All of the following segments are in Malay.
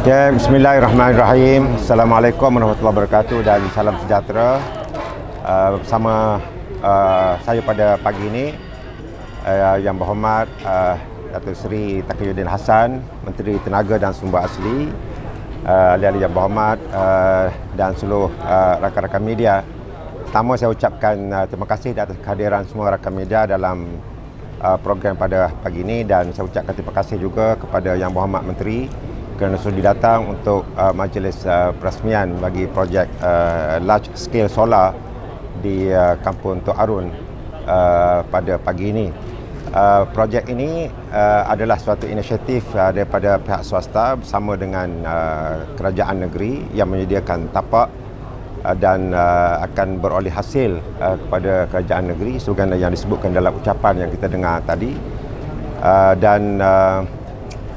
Ya, bismillahirrahmanirrahim. Assalamualaikum warahmatullahi wabarakatuh dan salam sejahtera. Bersama saya pada pagi ini, Yang Berhormat Datuk Seri Taqiyuddin Hassan, Menteri Tenaga dan Sumber Asli, ahli-ahli Yang Berhormat dan seluruh rakan-rakan media. Pertama, saya ucapkan terima kasih atas kehadiran semua rakan media dalam program pada pagi ini, dan saya ucapkan terima kasih juga kepada Yang Berhormat Menteri kerana sudi datang untuk majlis perasmian bagi projek large scale solar di Kampung Tok Arun pada pagi ini. Projek ini adalah suatu inisiatif daripada pihak swasta bersama dengan kerajaan negeri yang menyediakan tapak dan akan beroleh hasil kepada kerajaan negeri sebagaimana yang disebutkan dalam ucapan yang kita dengar tadi.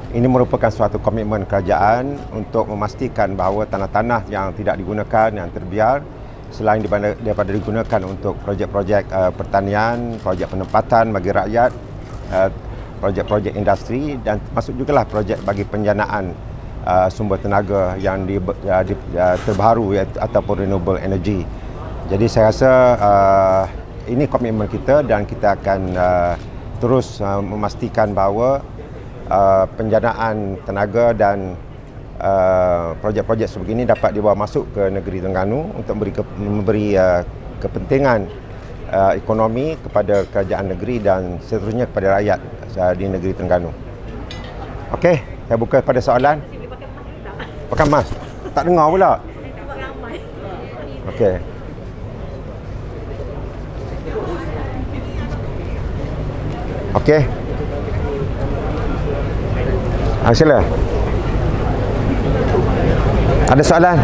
Ini merupakan suatu komitmen kerajaan untuk memastikan bahawa tanah-tanah yang tidak digunakan, yang terbiar, selain daripada digunakan untuk projek-projek pertanian, projek penempatan bagi rakyat, projek-projek industri, dan termasuk jugalah projek bagi penjanaan sumber tenaga yang terbaru ataupun renewable energy. Jadi saya rasa ini komitmen kita, dan kita akan terus memastikan bahawa penjanaan tenaga dan projek-projek sebegini dapat dibawa masuk ke negeri Terengganu untuk memberi kepentingan ekonomi kepada kerajaan negeri dan seterusnya kepada rakyat di negeri Terengganu. Okey, saya buka pada soalan. Pakai mask? Tak dengar pula. Okey. Okey. Sila. Ada soalan?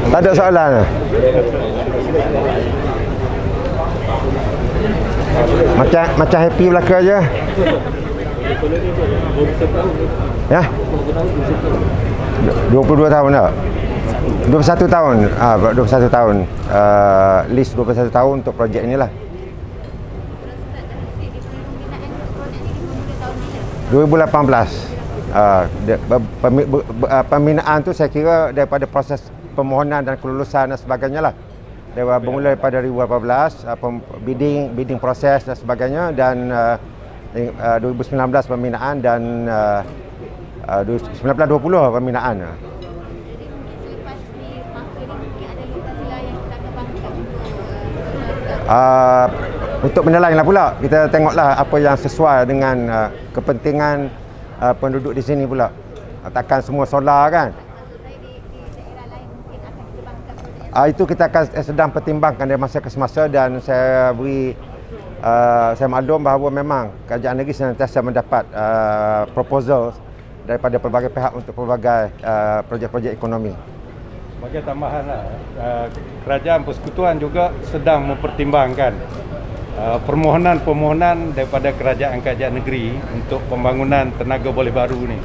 Tak ada soalan? Macam happy belaka je. Ya? 22 tahun tak? 21 tahun. 21 tahun. List 21 tahun untuk projek inilah. 2018. Pembinaan tu saya kira daripada proses permohonan dan kelulusan dan sebagainya lah. Bermula daripada 2018, bidding proses dan sebagainya, dan 2019 pembinaan, dan 19-20 pembinaan. Untuk benda lain lah pula, kita tengoklah apa yang sesuai dengan kepentingan penduduk di sini pula. Takkan semua solar kan. Itu kita akan sedang pertimbangkan dari masa ke semasa, dan saya maklum bahawa memang kerajaan negeri senantiasa mendapat proposal daripada pelbagai pihak untuk pelbagai projek-projek ekonomi. Sebagai tambahan, kerajaan persekutuan juga sedang mempertimbangkan permohonan daripada kerajaan negeri untuk pembangunan tenaga boleh baru ni.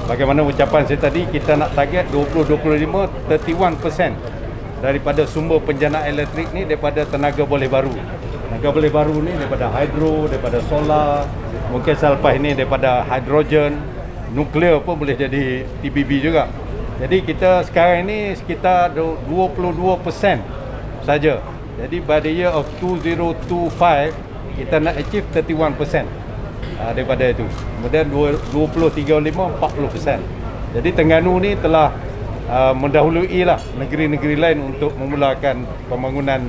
Bagaimana ucapan saya tadi, kita nak target 2025 31% daripada sumber penjanaan elektrik ni daripada tenaga boleh baru. Tenaga boleh baru ni daripada hidro, daripada solar, mungkin selepas ini daripada hidrogen, nuklear pun boleh jadi TBB juga. Jadi kita sekarang ini sekitar 22% saja. Jadi by the year of 2025 kita nak achieve 31% daripada itu. Kemudian 2035 40%. Jadi Terengganu ni telah mendahului lah negeri-negeri lain untuk memulakan pembangunan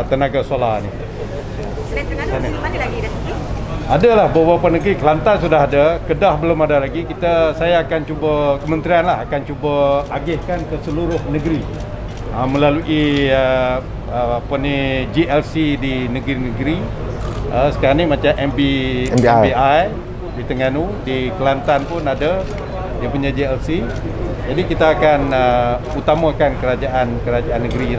tenaga solar ni. Selain Terengganu, mana lagi dah? Adalah beberapa negeri. Kelantan sudah ada, Kedah belum ada lagi. Saya akan cuba, kementerian lah akan cuba agihkan ke seluruh negeri melalui GLC di negeri-negeri. Sekarang ni macam MBI di Terengganu, di Kelantan pun ada dia punya GLC. Jadi kita akan utamakan kerajaan negeri.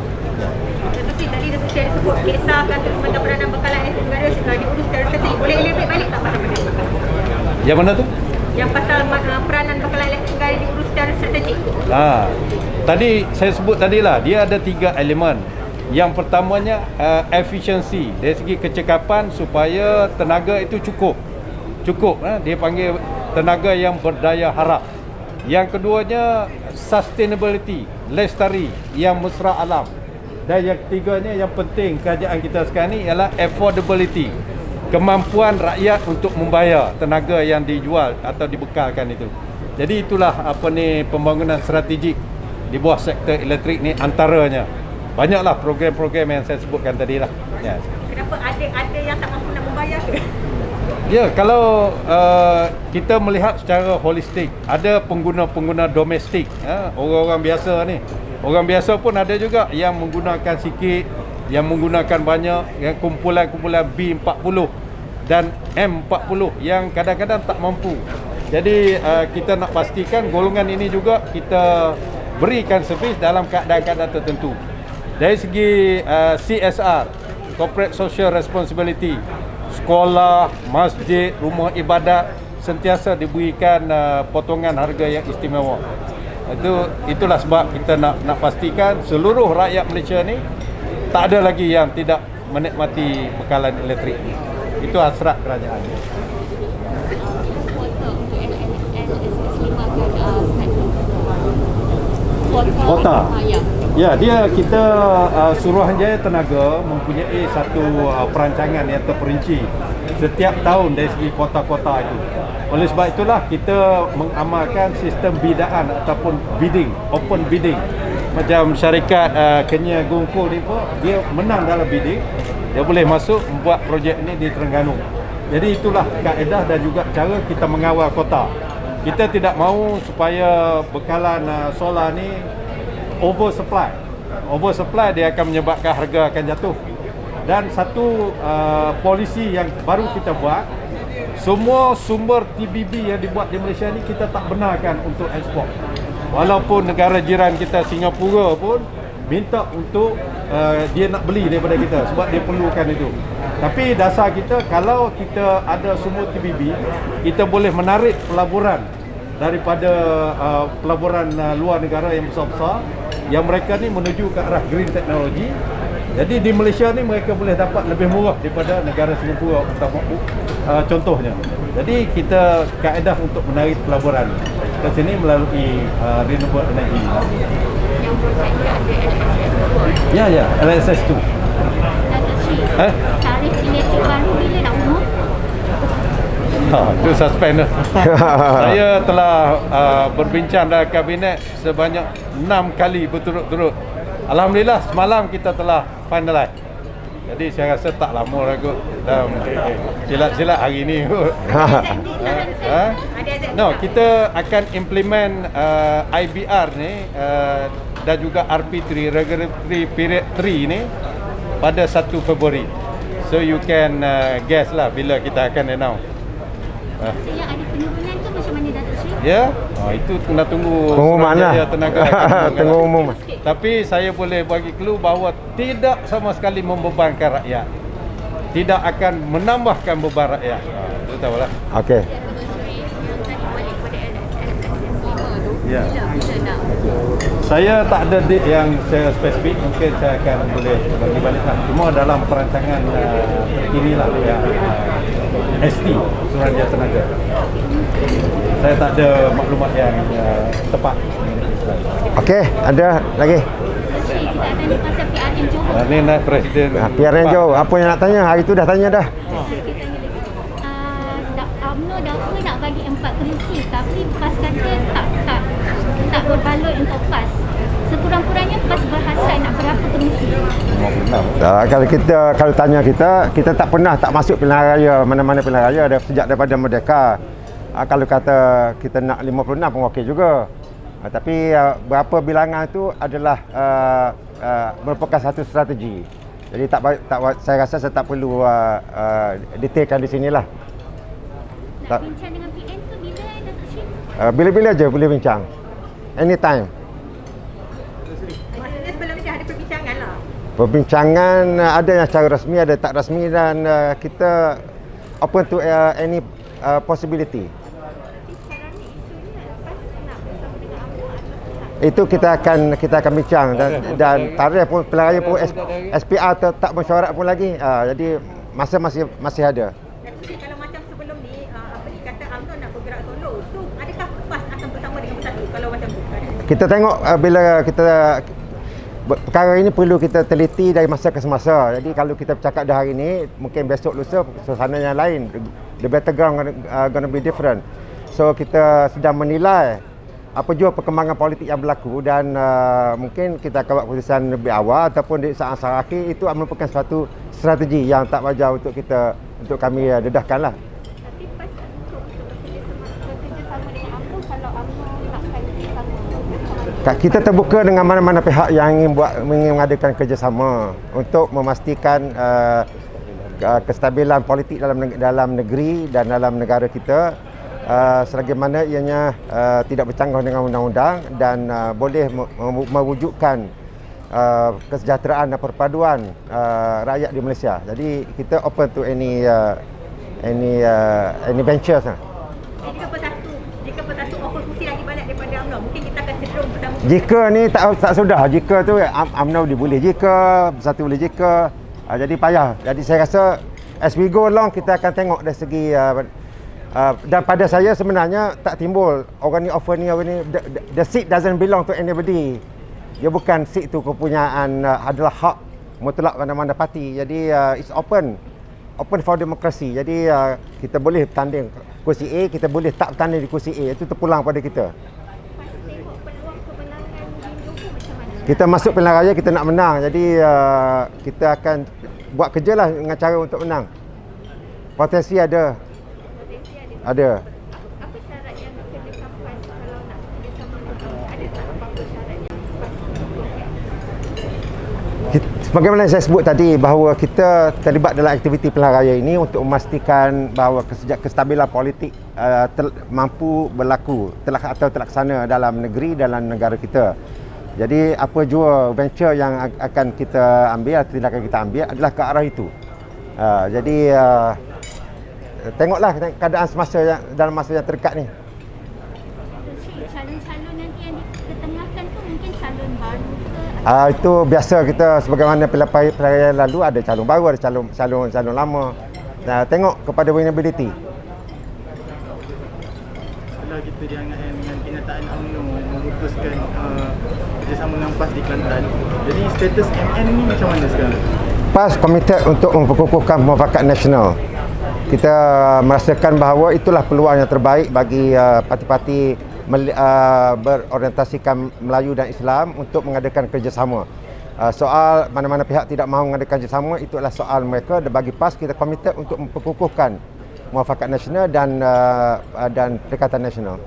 Tadi Datuk Seri sebut kisah kata semata peranan bekalan negara diurus secara strategik. Boleh elaborate balik tak pasal benda? Yang mana tu? Yang pasal peranan bekalan elektrik negara diurus secara strategik. Tadi saya sebut tadilah, dia ada 3 elemen. Yang pertamanya efisiensi dari segi kecekapan supaya tenaga itu cukup. Dia panggil tenaga yang berdaya harap. Yang keduanya sustainability, lestari, yang mesra alam. Dan yang ketiganya yang penting kerajaan kita sekarang ni ialah affordability, kemampuan rakyat untuk membayar tenaga yang dijual atau dibekalkan itu. Jadi itulah pembangunan strategik di bawah sektor elektrik ni antaranya. Banyaklah program-program yang saya sebutkan tadi lah. Ya. Kenapa ada yang tak mampu nak membayar ke? Ya, kalau kita melihat secara holistik, ada pengguna-pengguna domestik, orang-orang biasa ni. Orang biasa pun ada juga yang menggunakan sikit, yang menggunakan banyak, yang kumpulan-kumpulan B40 dan M40 yang kadang-kadang tak mampu. Jadi kita nak pastikan golongan ini juga kita berikan servis dalam keadaan-keadaan tertentu. Dari segi CSR, Corporate Social Responsibility, sekolah, masjid, rumah ibadat sentiasa diberikan potongan harga yang istimewa. Itulah sebab kita nak pastikan seluruh rakyat Malaysia ni tak ada lagi yang tidak menikmati bekalan elektrik. Itu hasrat kerajaan. Kuota. Ya, kita Suruhanjaya Tenaga mempunyai satu perancangan yang terperinci setiap tahun dari segi kuota-kuota itu. Oleh sebab itulah kita mengamalkan sistem bidaan ataupun bidding, open bidding. Macam syarikat Kenya Gungkul ni pun dia menang dalam bidding, dia boleh masuk membuat projek ini di Terengganu. Jadi itulah kaedah dan juga cara kita mengawal kuota. Kita tidak mahu supaya bekalan solar ni oversupply. Oversupply dia akan menyebabkan harga akan jatuh. Dan satu polisi yang baru kita buat, semua sumber TBB yang dibuat di Malaysia ni kita tak benarkan untuk ekspor. Walaupun negara jiran kita Singapura pun minta untuk dia nak beli daripada kita sebab dia perlukan itu. Tapi dasar kita, kalau kita ada sumber TBB, kita boleh menarik pelaburan daripada pelaburan luar negara yang besar-besar, yang mereka ni menuju ke arah green technology. Jadi di Malaysia ni mereka boleh dapat lebih murah daripada negara Singapura contohnya. Jadi kita kaedah untuk menarik pelaburan ke sini melalui renewable energy. Yang berkaitan dengan LSS. Ya, LSS tu. Tarif elektrik baru bila nak umum? Itu suspend dah. Saya telah berbincang dalam kabinet sebanyak 6 kali berturut-turut. Alhamdulillah semalam kita telah finalize. Jadi saya rasa tak lama lah kot. Silat-silat hari ni kot. No, kita akan implement IBR ni dan juga RP3, Regulatory Period 3 ni pada 1 Februari. So you can guess lah bila kita akan announce. Maksudnya ada penurunan tu macam mana Datuk Seri? Ya, itu kena tunggu pengumuman lah. Tenaga. Tunggu umum. Tapi saya boleh bagi clue bahawa tidak sama sekali membebankan rakyat. Tidak akan menambahkan beban rakyat. Itu tahulah. Okey. Ya. Saya tak ada date yang saya spesifik, mungkin saya akan boleh bagi balik lah. Cuma dalam perancangan terkini lah yang ST, Suruhanjaya Tenaga. Saya tak ada maklumat yang tepat. Okey, ada lagi? Kita akan tanya pasal PRN Johor. Ini naik Presiden. PRN Johor, apa yang nak tanya? Hari tu dah tanya dah. UMNO dakwa nak bagi 4 kerusi, tapi PAS kata tak berbaloi untuk PAS. Sekurang-kurangnya PAS berhasrat nak berapa kerusi? 56. Kalau tanya kita tak pernah tak masuk pilihan raya, mana-mana pilihan raya sejak daripada merdeka. Kalau kata kita nak 56 pun okey juga. Tapi berapa bilangan itu adalah merupakan satu strategi. Jadi saya rasa saya tak perlu detailkan di sinilah. Nak bincang dengan PN tu bila Datuk Seri? Bila-bila aja boleh bincang. Anytime. Maksudnya sebelum ni dah ada perbincangan lah. Perbincangan ada yang secara rasmi, ada tak rasmi, dan kita open to any possibility. Itu kita akan bincang, dan tarikh pun pilihan raya pun SPR tak mesyuarat pun lagi. Jadi masa masih ada. Kalau macam sebelum ni apa dikata UMNO nak bergerak solo, so adakah PAS akan bersama dengan Bersatu? kalau macam tu? Kita tengok bila kita perkara ini perlu kita teliti dari masa ke semasa. Jadi kalau kita bercakap dah hari ini, mungkin besok lusa suasana yang lain. The battleground gonna be different. So kita sedang menilai apa jua perkembangan politik yang berlaku dan mungkin kita akan buat keputusan lebih awal ataupun di saat-saat akhir. Itu merupakan suatu strategi yang tak wajar untuk kami dedahkanlah. Tapi PAS untuk bekerjasama dengan UMNO, kalau UMNO nakkan kerjasama, Kita terbuka dengan mana-mana pihak yang ingin mengadakan kerjasama untuk memastikan kestabilan politik dalam negeri dan dalam negara kita, selagi mana ianya tidak bercanggah dengan undang-undang dan boleh mewujudkan kesejahteraan dan perpaduan rakyat di Malaysia. Jadi kita open to any ventures. Jika persatu offer kursi lagi banyak daripada UMNO, mungkin kita akan cenderung bersama. Jika ni tak sudah, jika tu UMNO boleh, jika bersatu boleh, jika jadi payah. Jadi saya rasa as we go along kita akan tengok dari segi dan pada saya sebenarnya tak timbul orang ni offer ni, the seat doesn't belong to anybody. Dia bukan seat tu kepunyaan adalah hak mutlak mana-mana parti. Jadi it's open for democracy. Jadi kita boleh bertanding kursi A, kita boleh tak bertanding di kursi A. Itu terpulang pada kita. PAS tengok peluang kemenangan di Johor macam mana? Kita masuk pilihan raya, kita nak menang. Jadi kita akan buat kerja lah dengan cara untuk menang. Potensi ada. Ada. Apa syarat yang dikenakan PAS kalau nak kerjasama dengan UMNO? Ada tak apa-apa syarat yang PAS kenakan? Sebagaimana saya sebut tadi bahawa kita terlibat dalam aktiviti pilihan raya ini untuk memastikan bahawa kestabilan politik mampu berlaku atau terlaksana dalam negeri, dalam negara kita. Jadi apa jua venture yang akan kita ambil atau tindakan kita ambil adalah ke arah itu. Jadi tengoklah keadaan semasa dalam masa yang terdekat ni. Calon-calon nanti yang diketengahkan tu mungkin calon baru ke? Itu biasa kita sebagaimana pilihan raya lalu ada calon baru, ada calon lama. Tengok kepada vulnerability. Kalau kita dianggap dengan kenyataan UMNO memutuskan kerjasama dengan PAS di Kelantan, jadi status MN ni macam mana sekarang? PAS komited untuk memperkukuhkan muafakat nasional. Kita merasakan bahawa itulah peluang yang terbaik bagi parti-parti berorientasikan Melayu dan Islam untuk mengadakan kerjasama. Soal mana-mana pihak tidak mahu mengadakan kerjasama, itu adalah soal mereka. Bagi PAS, kita komited untuk memperkukuhkan muafakat nasional dan Perikatan Nasional.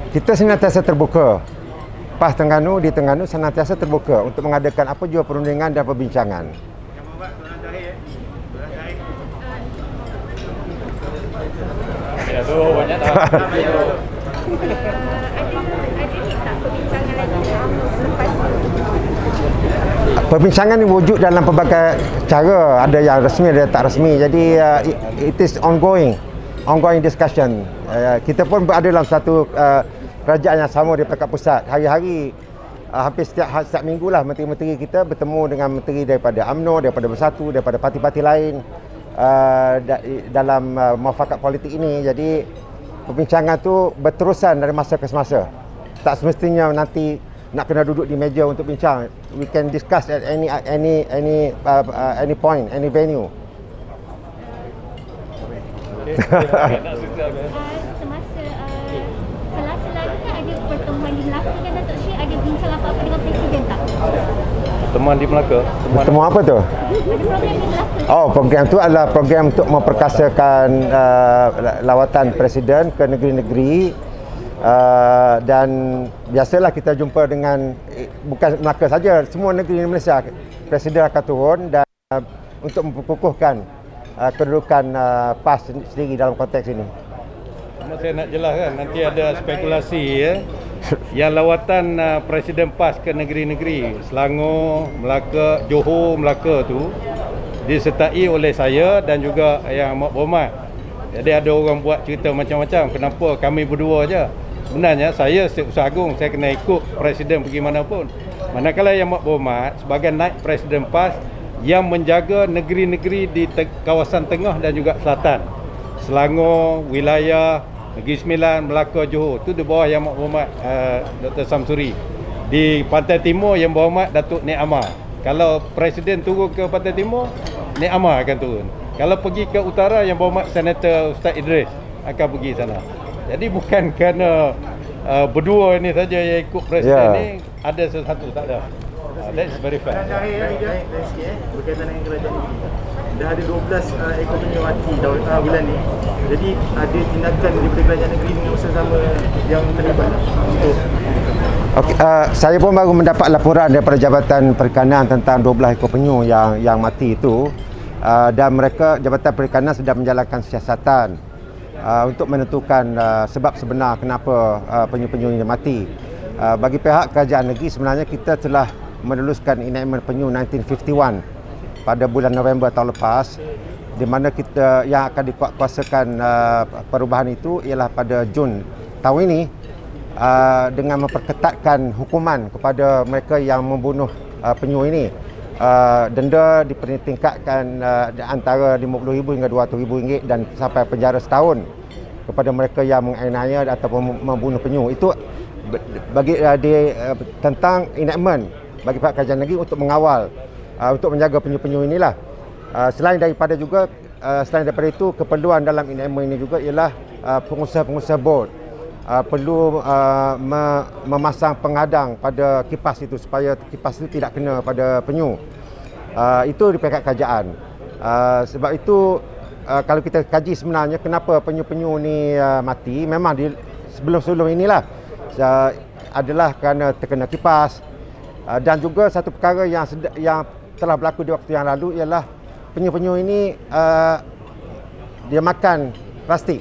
Kita senantiasa terbuka. PAS Terengganu di Terengganu senantiasa terbuka untuk mengadakan apa jua perundingan dan perbincangan. Ya tu banyak tak. Ada tak perbincangan lagi dengan UMNO selepas Perbincangan ini wujud dalam pelbagai cara. Ada yang resmi, ada yang tak resmi. Jadi it is ongoing discussion. Kita pun berada dalam satu kerajaan yang sama di peringkat pusat. Hari-hari hampir setiap minggu lah menteri-menteri kita bertemu dengan menteri daripada UMNO, daripada Bersatu, daripada parti-parti lain dalam muafakat politik ini. Jadi perbincangan tu berterusan dari masa ke semasa. Tak semestinya nanti nak kena duduk di meja untuk bincang. We can discuss at any point, any venue. semasa sela-sela ni kan ada pertemuan di Melaka kan Datuk Syed, ada bincang apa-apa dengan Presiden tak? Teman di Melaka. Pertemuan apa tu? Ada program di Melaka? Program tu adalah program untuk memperkasakan lawatan Presiden ke negeri-negeri. Dan biasalah kita jumpa dengan bukan Melaka saja, semua negeri di Malaysia. Presiden akan turun dan untuk memperkukuhkan kedudukan PAS sendiri dalam konteks ini. Cuma saya nak jelaskan, nanti ada spekulasi yang lawatan Presiden PAS ke negeri-negeri Selangor, Melaka, Johor, Melaka tu disertai oleh saya dan juga yang Mak Berhormat. Jadi ada orang buat cerita macam-macam, kenapa kami berdua je. Sebenarnya saya Setiausaha Agung, saya kena ikut Presiden pergi mana pun. Manakala yang Mak Berhormat sebagai naib Presiden PAS yang menjaga negeri-negeri di kawasan tengah dan juga selatan. Selangor, wilayah Negeri Sembilan, Melaka, Johor. Tu di bawah Yang Berhormat Dr. Samsuri. Di Pantai Timur Yang Berhormat Datuk Nik Amar. Kalau Presiden turun ke Pantai Timur, Nik Amar akan turun. Kalau pergi ke utara, Yang Berhormat Senator Ustaz Idris akan pergi sana. Jadi bukan kerana berdua ini saja yang ikut Presiden ni, ada sesuatu, tak ada. That's very fair. Dan akhir sikit berkaitan dengan kerajaan negeri. Dah ada 12 ekor penyu mati bulan ni. Jadi ada tindakan daripada kerajaan negeri dengan usaha-sama yang terlibat untuk Okay, saya pun baru mendapat laporan daripada Jabatan Perikanan tentang 12 ekor penyu yang mati itu, dan mereka Jabatan Perikanan sedang menjalankan siasatan untuk menentukan sebab sebenar kenapa penyu-penyu ini mati. Bagi pihak kerajaan negeri, sebenarnya kita telah meneluskan enactment penyu 1951 pada bulan November tahun lepas, di mana kita yang akan dikuatkuasakan perubahan itu ialah pada Jun tahun ini, dengan memperketatkan hukuman kepada mereka yang membunuh penyu ini. Denda dipertingkatkan antara RM50,000 hingga RM200,000 dan sampai penjara setahun kepada mereka yang menganiaya ataupun membunuh penyu. Itu bagi tentang enactment bagi pihak kerajaan negeri untuk mengawal, untuk menjaga penyu-penyu inilah. Selain daripada itu, keperluan dalam enactment ini juga ialah pengusaha-pengusaha bot perlu memasang pengadang pada kipas itu supaya kipas itu tidak kena pada penyu. Itu di pihak kerajaan. Sebab itu kalau kita kaji sebenarnya kenapa penyu-penyu ni mati, memang sebelum inilah adalah kerana terkena kipas, dan juga satu perkara yang telah berlaku di waktu yang lalu ialah penyu-penyu ini dia makan plastik.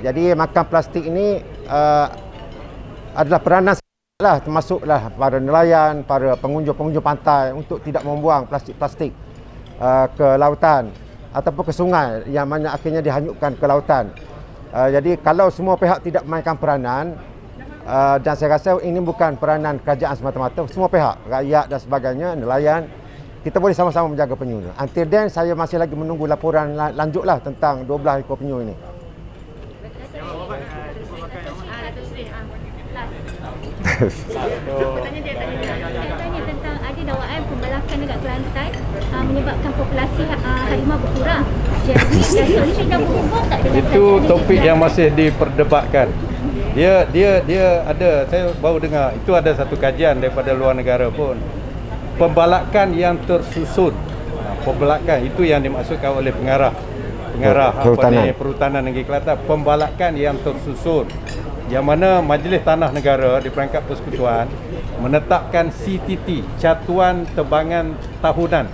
Jadi makan plastik ini adalah peranan lah, termasuklah para nelayan, para pengunjung pantai untuk tidak membuang plastik-plastik ke lautan ataupun ke sungai yang mana akhirnya dihanyutkan ke lautan. Jadi kalau semua pihak tidak memainkan peranan, dan saya rasa ini bukan peranan kerajaan semata-mata, semua pihak, rakyat dan sebagainya, nelayan, kita boleh sama-sama menjaga penyu. Until then, saya masih lagi menunggu laporan lanjutlah tentang 12 ekor penyu ini. Saya tanya tentang ada dakwaan pembalakan dekat Kelantan menyebabkan populasi harimau berkurang. Jadi Datuk dah berhubung tak dengan Itu topik yang masih diperdebatkan. Dia ada, saya baru dengar, itu ada satu kajian daripada luar negara pun. Pembalakan yang tersusun. Pembalakan itu yang dimaksudkan oleh pengarah Perhutanan Negeri Kelantan. Pembalakan yang tersusun, yang mana Majlis Tanah Negara di Perangkat Persekutuan menetapkan CTT, Catuan Tebangan Tahunan.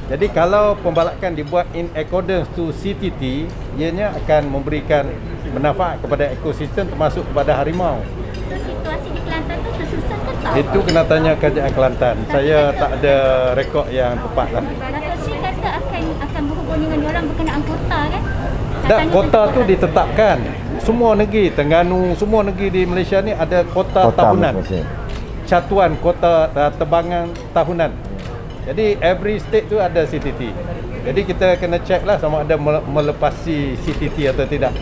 Jadi kalau pembalakan dibuat in accordance to CTT, ianya akan memberikan manfaat kepada ekosistem termasuk kepada harimau. So, situasi di Kelantan tu tersusun ke tak? Itu kena tanya kerajaan Kelantan. Saya tak ada rekod yang tepat lah. Datuk Seri kata akan berhubung dengan diorang berkenaan kota kan? Tak, kota tu ditetapkan. Semua negeri, Terengganu, semua negeri di Malaysia ni ada kota tahunan. Catuan kota tebangan tahunan. Jadi every state tu ada CTT. Jadi kita kena check lah sama ada melepasi CTT atau tidak.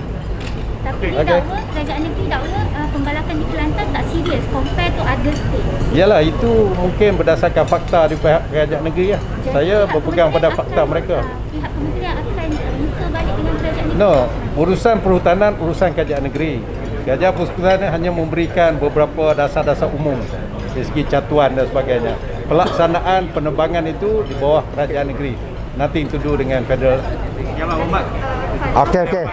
Tapi didakwa, kerajaan negeri dakwa pembalakan di Kelantan tak serius compare to other states. Yalah, itu mungkin berdasarkan fakta di pihak kerajaan negeri lah. Saya berpegang pada fakta mereka. Pihak kementerian akan refer balik dengan kerajaan negeri. No, urusan perhutanan, urusan kerajaan negeri. Kerajaan persekutuan hanya memberikan beberapa dasar-dasar umum dari segi catuan dan sebagainya. Pelaksanaan penerbangan itu di bawah kerajaan negeri. Nothing to do dengan federal. Yang Muhammad. Okey.